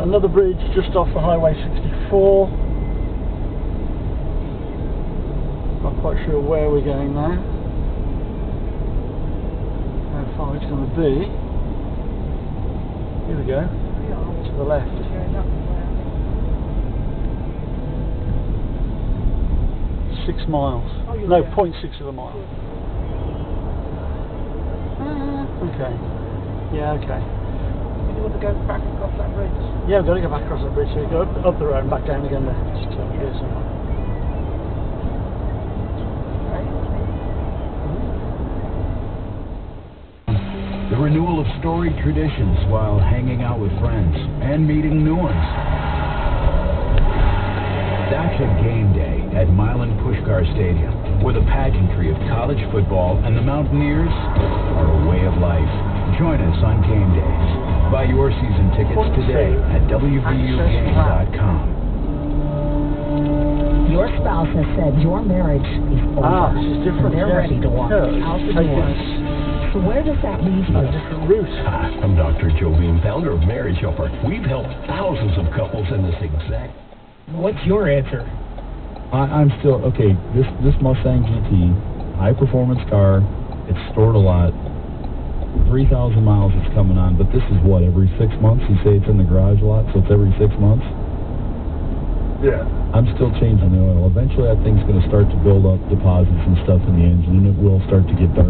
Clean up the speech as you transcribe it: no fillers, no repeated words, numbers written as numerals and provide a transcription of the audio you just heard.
another bridge just off the Highway 64. Not quite sure where we're going now. How far it's going to be. Here we go. To the left. 6 miles. No, 0.6 of a mile. Okay. Yeah, okay. You want to go back across that bridge? Yeah, we've got to go back across that bridge. So we go up the road and back down again there. Just here somewhere. The renewal of storied traditions while hanging out with friends and meeting new ones. Dashcam Game Day at Midland Pushcar Stadium, where the pageantry of college football and the Mountaineers are a way of life. Join us on game days. Buy your season tickets today at wvugame.com. Your spouse has said your marriage is over. She's different. They're ready to walk out the door. So where does that leave you? A different route. I'm Dr. Joe Beam, founder of Marriage Helper. We've helped thousands of couples in this exact... What's your answer? I'm still, okay, this Mustang GT, high performance car, it's stored a lot, 3,000 miles it's coming on, but this is what, every 6 months? You say it's in the garage a lot, so it's every 6 months? Yeah. I'm still changing the oil. Eventually that thing's going to start to build up deposits and stuff in the engine, and it will start to get dark.